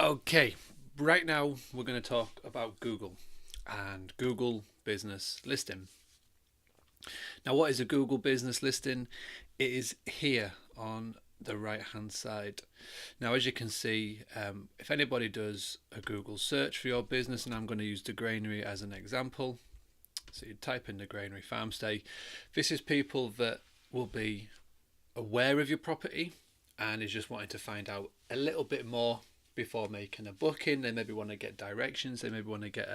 Okay, right now we're going to talk about Google and Google Business Listing. Now, what is a Google Business Listing? It is here on the right hand side. Now, as you can see, if anybody does a Google search for your business, and I'm going to use the granary as an example, so you type in the granary farm stay. This is people that will be aware of your property and is just wanting to find out a little bit more before making a booking. They maybe want to get directions, they maybe want to get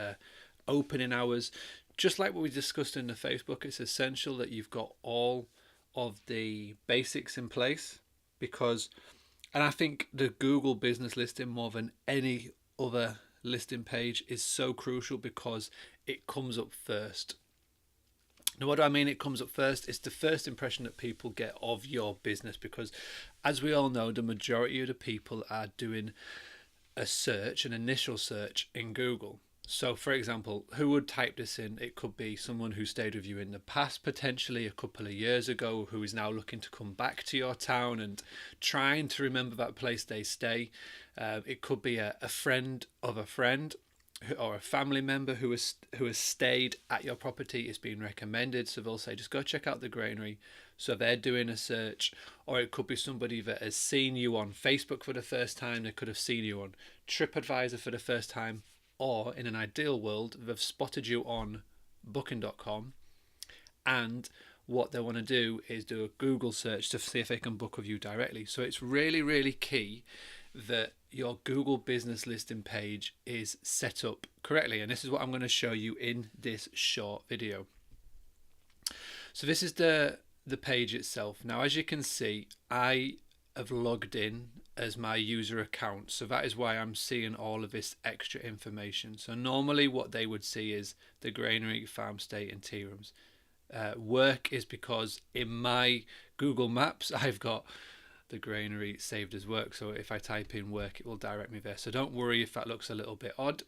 opening hours. Just like what we discussed in the Facebook, it's essential that you've got all of the basics in place because, and I think the Google business listing more than any other listing page is so crucial because it comes up first. Now, what do I mean it comes up first? It's the first impression that people get of your business because, as we all know, the majority of the people are doing a search, an initial search in Google. So, for example, who would type this in? It could be someone who stayed with you in the past, potentially a couple of years ago, who is now looking to come back to your town and trying to remember that place they stay. It could be a friend of a friend or a family member who has stayed at your property is being recommended, so they'll say just go check out the granary, so they're doing a search. Or it could be somebody that has seen you on Facebook for the first time. They could have seen you on TripAdvisor for the first time, or in an ideal world they've spotted you on booking.com, and what they want to do is do a Google search to see if they can book with you directly. So it's really key that your Google business listing page is set up correctly, and this is what I'm going to show you in this short video. So this is the page itself. Now, as you can see, I have logged in as my user account, so that is why I'm seeing all of this extra information. So normally what they would see is the granary, farm stay and tea rooms. Work is because in my Google Maps I've got the granary saved as work, so if I type in work it will direct me there, so don't worry if that looks a little bit odd.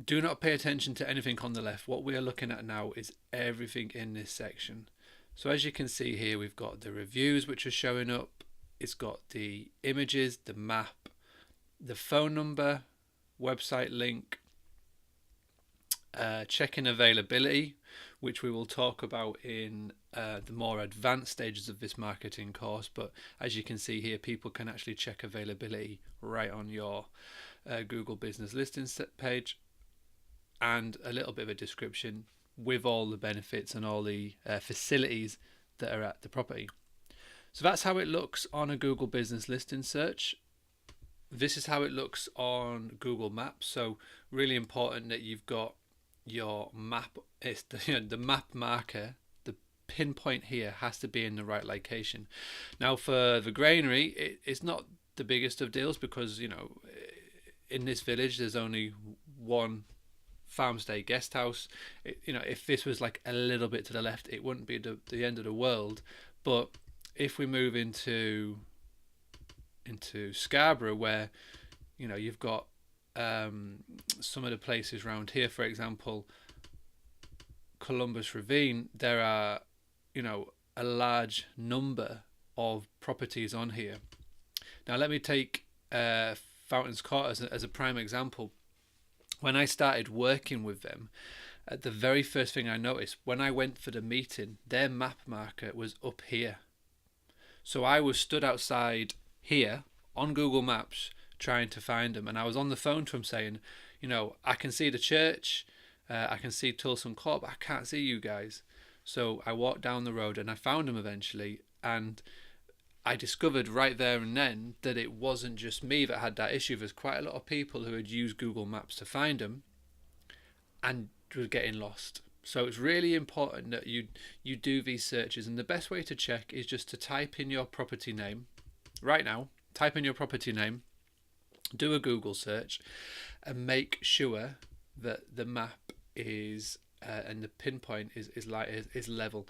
Do not pay attention to anything on the left. What we are looking at now is everything in this section. So as you can see here, we've got the reviews which are showing up, it's got the images, the map, the phone number, website link, checking availability, which we will talk about in the more advanced stages of this marketing course. But as you can see here, people can actually check availability right on your Google business listings page, and a little bit of a description with all the benefits and all the facilities that are at the property. So that's how it looks on a Google business listing search. This is how it looks on Google Maps. So really important that you've got your map. It's the map marker, the pinpoint here has to be in the right location. Now for the granary, it's not the biggest of deals because in this village there's only one farmstay guest house. If this was like a little bit to the left, it wouldn't be the end of the world. But if we move into Scarborough, where you've got some of the places around here, for example Columbus Ravine, there are a large number of properties on here. Now let me take Fountains Court as a prime example. When I started working with them, the very first thing I noticed when I went for the meeting, their map marker was up here. So I was stood outside here on Google Maps trying to find them, and I was on the phone to him saying, I can see the church, I can see Tulson Court, but I can't see you guys. So I walked down the road and I found them eventually, and I discovered right there and then that it wasn't just me that had that issue. There's quite a lot of people who had used Google Maps to find them and were getting lost. So it's really important that you do these searches, and the best way to check is just to type in your property name. Right now, type in your property name, do a Google search, and make sure that the map is and the pinpoint is level.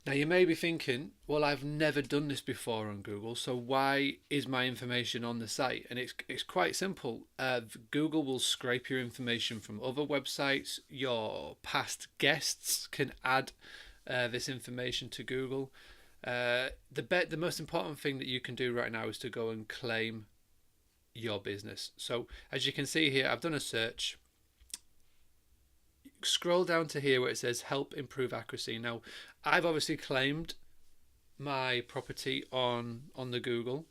Now you may be thinking, well, I've never done this before on Google, so why is my information on the site? And it's quite simple. Google will scrape your information from other websites. Your past guests can add this information to Google. The most important thing that you can do right now is to go and claim your business. So as you can see here, I've done a search. Scroll down to here where it says help improve accuracy. Now, I've obviously claimed my property on the Google.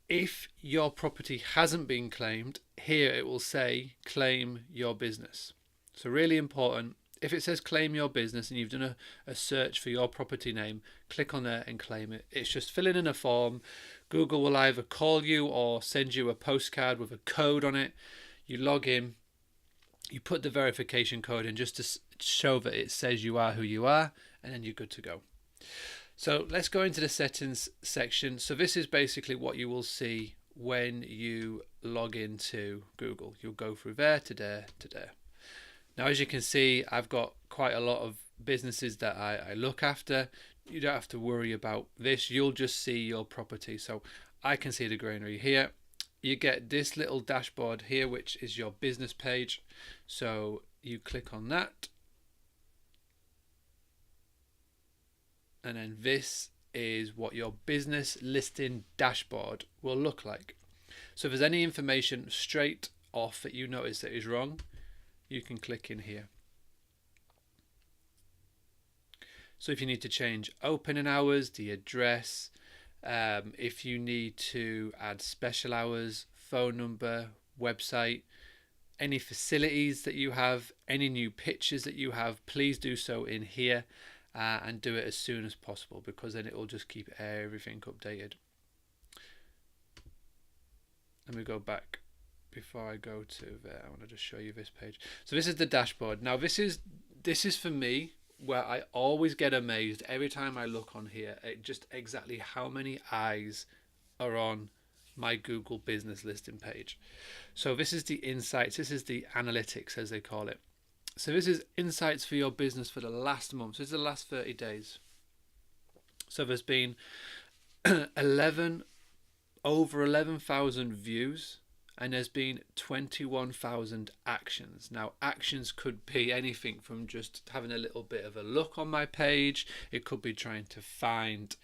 If your property hasn't been claimed, here it will say claim your business. So really important. If it says claim your business and you've done a search for your property name, click on there and claim it. It's just filling in a form. Google will either call you or send you a postcard with a code on it. You log in, you put the verification code in just to show that it says you are who you are, and then you're good to go. So let's go into the settings section. So this is basically what you will see when you log into Google. You'll go through there to there to there. Now, as you can see, I've got quite a lot of businesses that I look after. You don't have to worry about this. You'll just see your property. So I can see the granary here. You get this little dashboard here, which is your business page. So you click on that. And then this is what your business listing dashboard will look like. So if there's any information straight off that you notice that is wrong, you can click in here. So if you need to change opening hours, the address, if you need to add special hours, phone number, website, any facilities that you have, any new pictures that you have, please do so in here and do it as soon as possible, because then it will just keep everything updated. Let me go back. Before I go to there, I want to just show you this page. So this is the dashboard. Now this is for me where I always get amazed every time I look on here at just exactly how many eyes are on my Google business listing page. So this is the insights, this is the analytics as they call it. So this is insights for your business for the last month. So this is the last 30 days. So there's been over 11,000 views. And there's been 21,000 actions. Now, actions could be anything from just having a little bit of a look on my page. It could be trying to find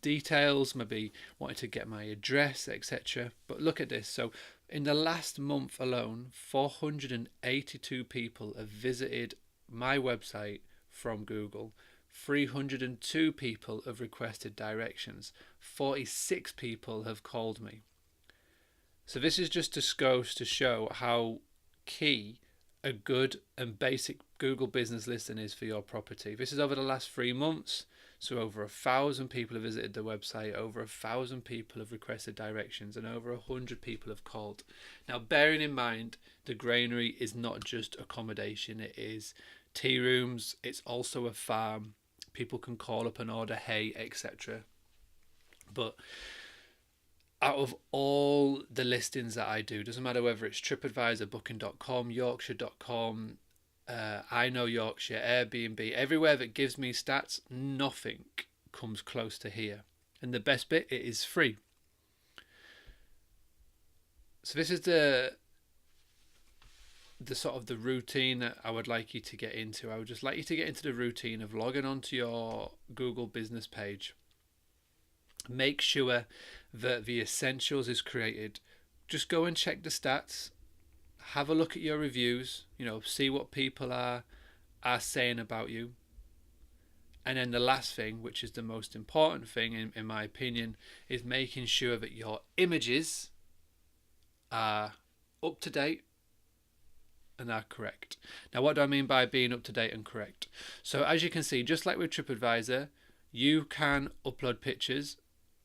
details, maybe wanting to get my address, etc. But look at this. So in the last month alone, 482 people have visited my website from Google. 302 people have requested directions. 46 people have called me. So this is just goes to show how key a good and basic Google business listing is for your property. This is over the last 3 months. So over 1,000 people have visited the website, over 1,000 people have requested directions, and over 100 people have called. Now, bearing in mind, the granary is not just accommodation. It is tea rooms. It's also a farm. People can call up and order hay, etc. But out of all the listings that I do, doesn't matter whether it's TripAdvisor, Booking.com, Yorkshire.com, I Know Yorkshire, Airbnb, everywhere that gives me stats, nothing comes close to here. And the best bit, it is free. So this is the sort of the routine that I would like you to get into. I would just like you to get into the routine of logging onto your Google business page. Make sure that the essentials is created. Just go and check the stats. Have a look at your reviews. See what people are saying about you. And then the last thing, which is the most important thing in my opinion, is making sure that your images are up to date and are correct. Now, what do I mean by being up to date and correct? So as you can see, just like with TripAdvisor, you can upload pictures,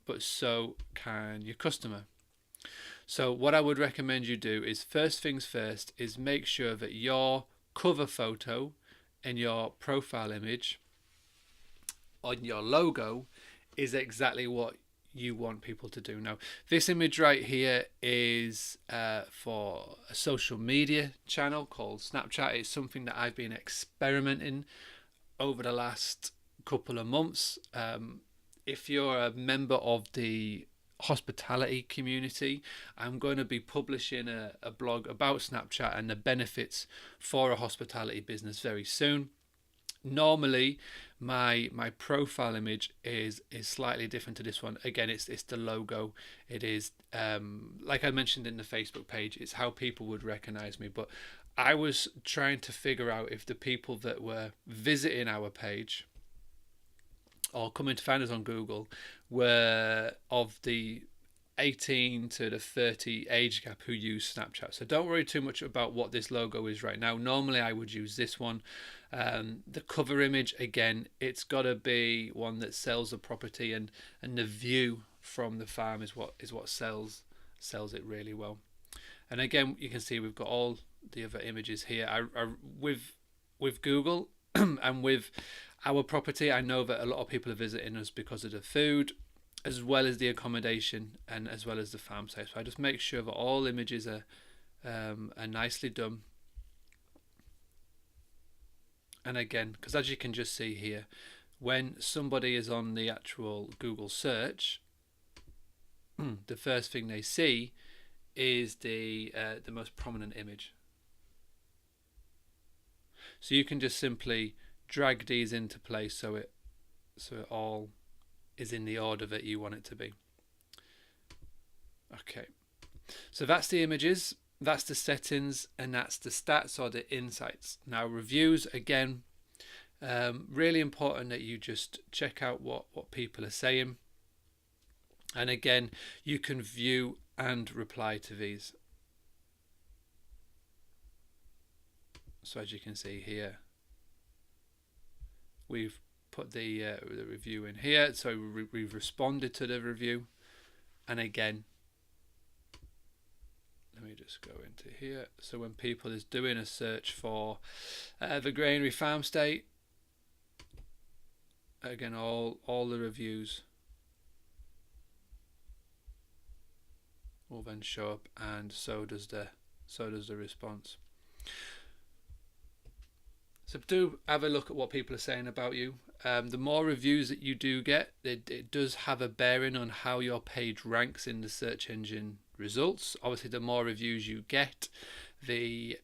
but so can your customer. So what I would recommend you do is, first things first, is make sure that your cover photo and your profile image on your logo is exactly what you want people to do. Now, this image right here is for a social media channel called Snapchat. It's something that I've been experimenting over the last couple of months. If you're a member of the hospitality community, I'm going to be publishing a blog about Snapchat and the benefits for a hospitality business very soon. Normally my profile image is slightly different to this one. Again, it's the logo. It is like I mentioned in the Facebook page, it's how people would recognize me. But I was trying to figure out if the people that were visiting our page or coming to find us on Google were of the 18 to the 30 age gap who use Snapchat. So don't worry too much about what this logo is right now. Normally I would use this one. The cover image, again, it's got to be one that sells a property, and the view from the farm is what sells it really well. And again, you can see we've got all the other images here. With Google and with our property, I know that a lot of people are visiting us because of the food, as well as the accommodation, and as well as the farm site. So I just make sure that all images are nicely done. And again, because as you can just see here, when somebody is on the actual Google search, the first thing they see is the most prominent image. So you can just simply drag these into place so it all is in the order that you want it to be. Okay, so that's the images, that's the settings, and that's the stats or the insights. Now reviews, again, really important that you just check out what people are saying. And again, you can view and reply to these. So as you can see here, we've put the review in here, so we've responded to the review. And again, let me just go into here. So when people is doing a search for the granary farm state, again, all the reviews will then show up, and so does the response. So do have a look at what people are saying about you. The more reviews that you do get, it does have a bearing on how your page ranks in the search engine results. Obviously, the more reviews you get, the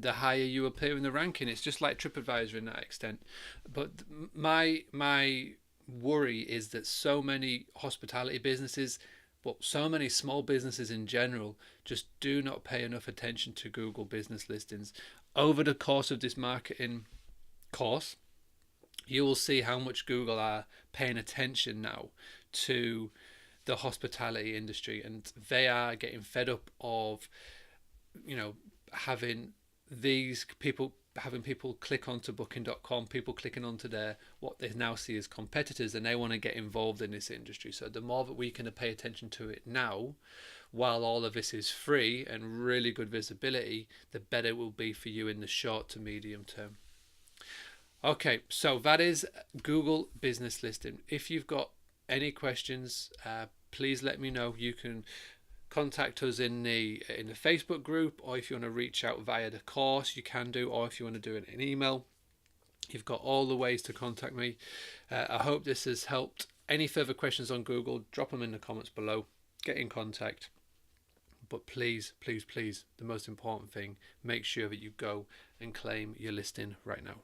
higher you appear in the ranking. It's just like TripAdvisor in that extent. But my worry is that so many hospitality businesses, but so many small businesses in general, just do not pay enough attention to Google business listings. Over the course of this marketing course, you will see how much Google are paying attention now to the hospitality industry, and they are getting fed up of, having people click onto booking.com, people clicking onto what they now see as competitors, and they want to get involved in this industry. So the more that we can pay attention to it now, while all of this is free and really good visibility, the better it will be for you in the short to medium term. Okay, so that is Google Business Listing. If you've got any questions, please let me know. You can contact us in the Facebook group, or if you want to reach out via the course, you can do, or if you want to do it in email, you've got all the ways to contact me. I hope this has helped. Any further questions on Google, drop them in the comments below. Get in contact. But please, please, please, the most important thing, make sure that you go and claim your listing right now.